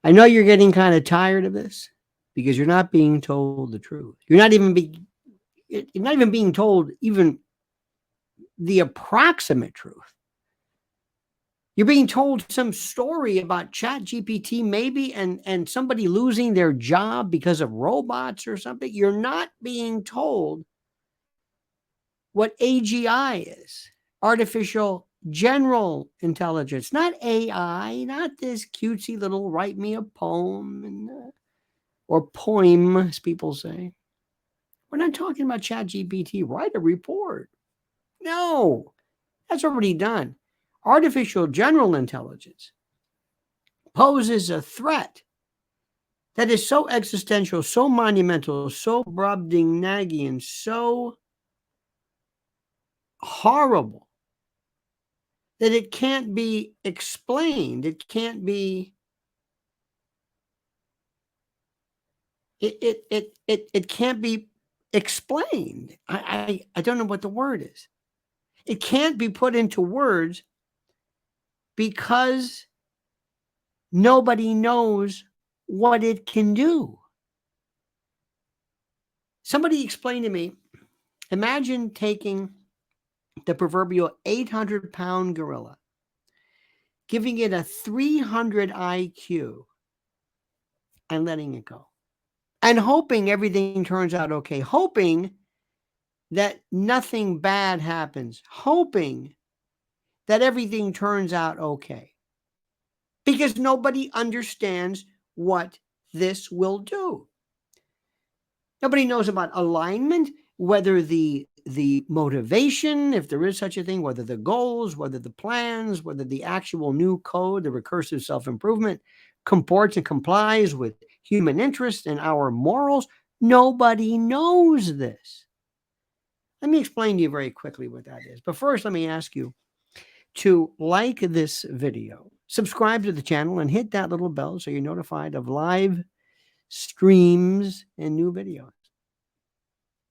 I know you're getting kind of tired of this because you're not being told the truth. You're not even being told even the approximate truth. You're being told some story about Chat GPT maybe and somebody losing their job because of robots or something. You're not being told what AGI is, artificial general intelligence, not AI, not this cutesy little write me a poem or poem, as people say. We're not talking about Chat GPT. Write a report. No, that's already done. Artificial general intelligence poses a threat that is so existential, so monumental, so Brobdingnagian, so horrible that it can't be explained. It can't be. It can't be explained. I don't know what the word is. It can't be put into words because nobody knows what it can do. Somebody explained to me, imagine taking the proverbial 800-pound gorilla, giving it a 300 IQ, and letting it go. And hoping everything turns out okay. Hoping that nothing bad happens. Hoping that everything turns out okay. Because nobody understands what this will do. Nobody knows about alignment, whether the motivation, if there is such a thing, whether the goals, whether the plans, whether the actual new code, the recursive self-improvement comports and complies with human interests and our morals. Nobody knows this. Let me explain to you very quickly what that is. But first, let me ask you to like this video, subscribe to the channel, and hit that little bell so you're notified of live streams and new videos.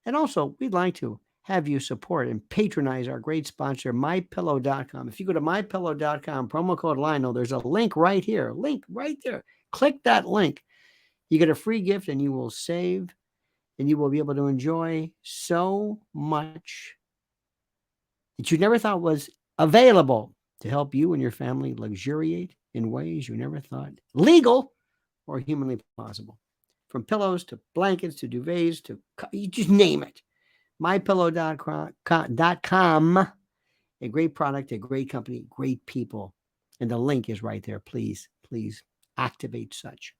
And also, we'd like to have you support and patronize our great sponsor, mypillow.com. If you go to mypillow.com, promo code Lionel, there's a link right here, link right there. Click that link. You get a free gift and you will save and you will be able to enjoy so much that you never thought was available to help you and your family luxuriate in ways you never thought legal or humanly possible. From pillows to blankets to duvets to you just name it. MyPillow.com, a great product, a great company, great people. And the link is right there. Please, please activate such.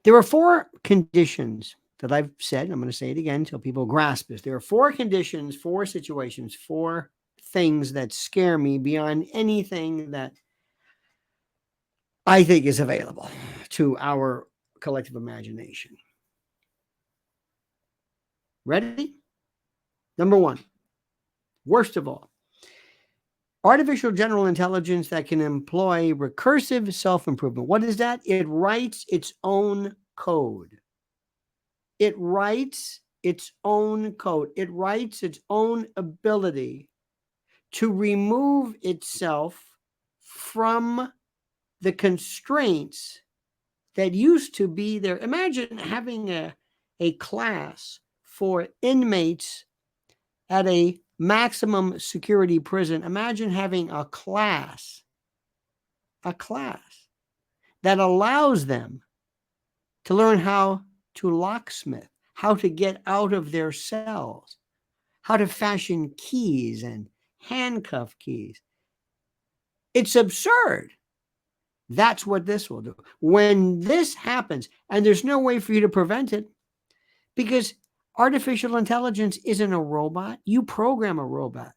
There are 4 conditions that I've said. I'm going to say it again until people grasp this. There are 4 conditions, 4 situations, 4 things that scare me beyond anything that I think is available to our collective imagination. Ready? Number 1, worst of all, artificial general intelligence that can employ recursive self-improvement. What is that? It writes its own code. It writes its own code. It writes its own ability to remove itself from the constraints that used to be there. Imagine having a class for inmates at a maximum security prison. Imagine having a class that allows them to learn how to locksmith, how to get out of their cells, how to fashion keys and handcuff keys. It's absurd. That's what this will do. When this happens, and there's no way for you to prevent it, because artificial intelligence isn't a robot. You program a robot.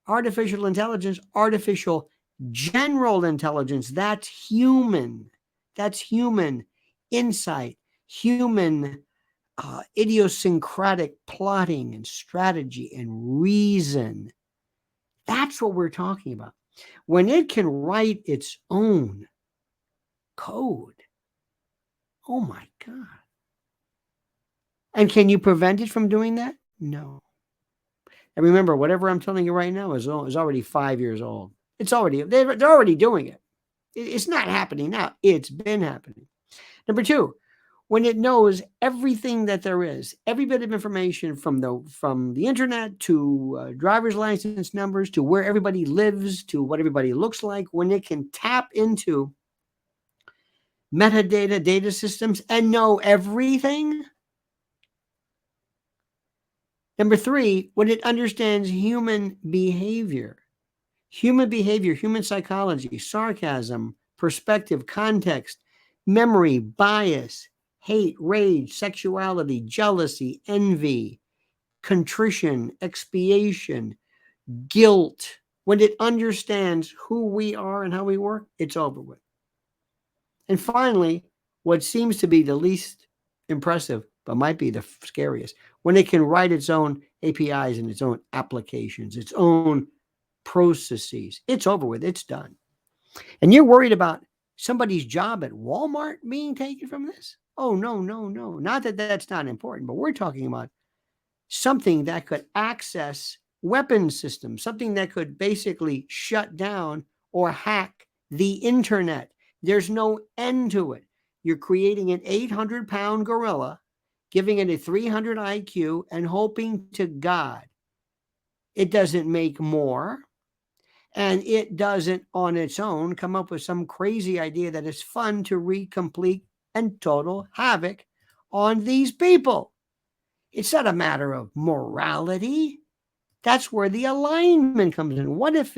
Artificial intelligence, artificial general intelligence, that's human. That's human insight, human idiosyncratic plotting and strategy and reason. That's what we're talking about. When it can write its own code, oh my God. And can you prevent it from doing that? No. And remember, whatever I'm telling you right now is already 5 years old. They're already doing it. It's not happening now. It's been happening. Number two, when it knows everything that there is, every bit of information from the internet to driver's license numbers to where everybody lives to what everybody looks like, when it can tap into metadata data systems and know everything. Number three, when it understands human behavior, human psychology, sarcasm, perspective, context, memory, bias, hate, rage, sexuality, jealousy, envy, contrition, expiation, guilt. When it understands who we are and how we work, it's over with. And finally, what seems to be the least impressive, but might be the scariest, when it can write its own APIs and its own applications, its own processes, it's over with, it's done. And you're worried about somebody's job at Walmart being taken from this? Oh, no, no, no. Not that that's not important, but we're talking about something that could access weapon systems, something that could basically shut down or hack the internet. There's no end to it. You're creating an 800-pound gorilla, giving it a 300 IQ, and hoping to God it doesn't make more. And it doesn't on its own come up with some crazy idea that it's fun to wreak complete and total havoc on these people. It's not a matter of morality. That's where the alignment comes in. What if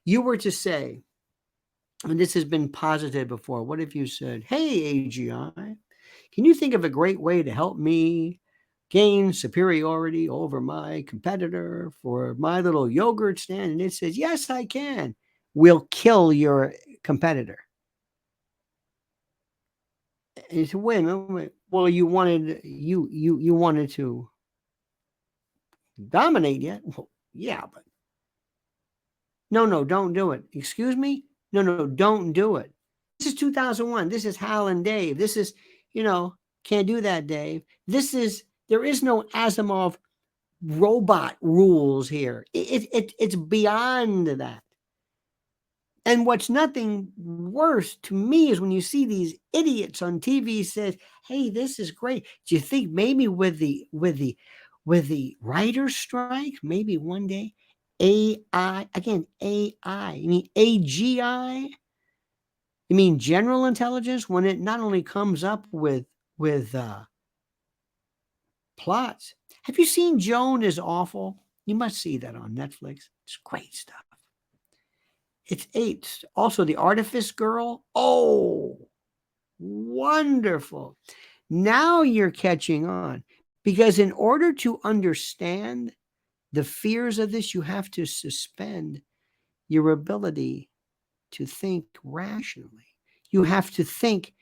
you were to say, and this has been posited before, what if you said, hey, AGI, can you think of a great way to help me gain superiority over my competitor for my little yogurt stand? And it says, yes, I can. We'll kill your competitor. And you said, wait. Well, you wanted to dominate yet? Well, yeah, but no, don't do it. Excuse me? No, don't do it. This is 2001. This is Hal and Dave. This is, can't do that, Dave. There is no Asimov robot rules here. It's beyond that. And what's nothing worse to me is when you see these idiots on TV says, hey, this is great. Do you think maybe with the writer's strike, maybe one day AI, again, AI, you mean AGI? You mean general intelligence, when it not only comes up with plots. Have you seen Joan is Awful? You must see that on Netflix. It's great stuff. It's 8. Also, The Artifice Girl. Oh, wonderful. Now you're catching on, because in order to understand the fears of this, you have to suspend your ability to think rationally. You have to think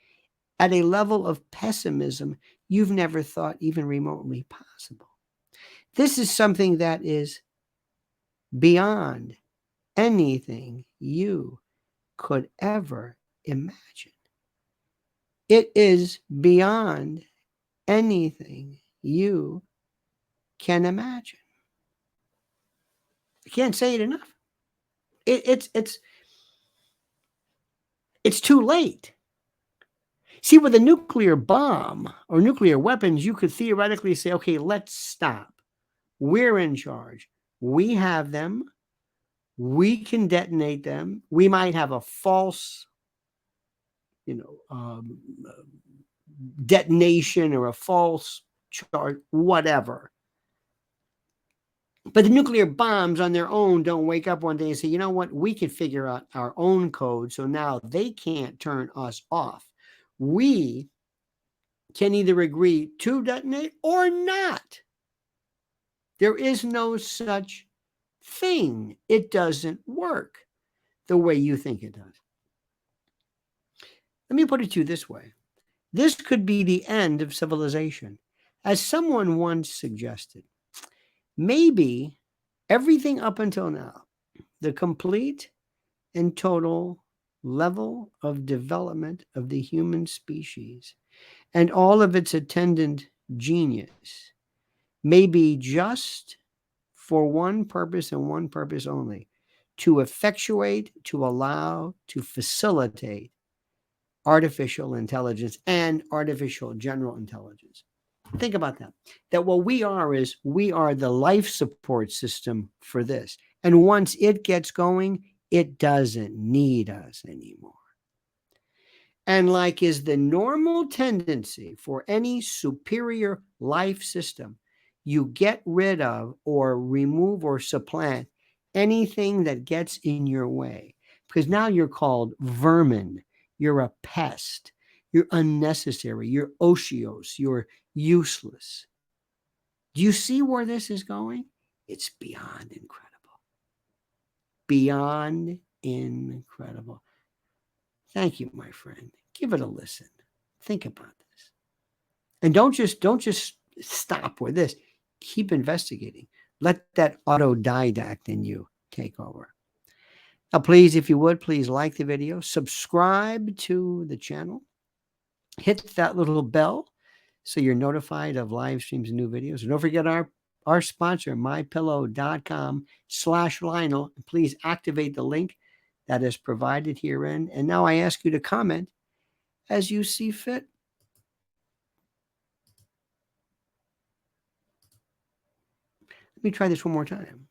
at a level of pessimism you've never thought even remotely possible. This is something that is beyond anything you could ever imagine. It is beyond anything you can imagine. I can't say it enough. It's too late. See, with a nuclear bomb or nuclear weapons, you could theoretically say, okay, let's stop. We're in charge. We have them. We can detonate them. We might have a false, detonation or a false charge, whatever. But the nuclear bombs on their own don't wake up one day and say, you know what, we can figure out our own code, so now they can't turn us off. We can either agree to detonate or not. There is no such thing. It doesn't work the way you think it does. Let me put it to you this way. This could be the end of civilization. As someone once suggested, maybe everything up until now, the complete and total level of development of the human species and all of its attendant genius may be just for one purpose and one purpose only, to effectuate, to allow, to facilitate artificial intelligence and artificial general intelligence. Think about that. That what we are is we are the life support system for this. And once it gets going, it doesn't need us anymore. And like is the normal tendency for any superior life system, you get rid of or remove or supplant anything that gets in your way. Because now you're called vermin. You're a pest. You're unnecessary. You're otiose. You're useless. Do you see where this is going? It's beyond incredible. Beyond incredible. Thank you, my friend. Give it a listen. Think about this. And don't just stop with this. Keep investigating. Let that autodidact in you take over. Now, please, if you would, please like the video, subscribe to the channel, hit that little bell so you're notified of live streams and new videos. And don't forget our sponsor, mypillow.com/Lionel. Please activate the link that is provided herein. And now I ask you to comment as you see fit. Let me try this one more time.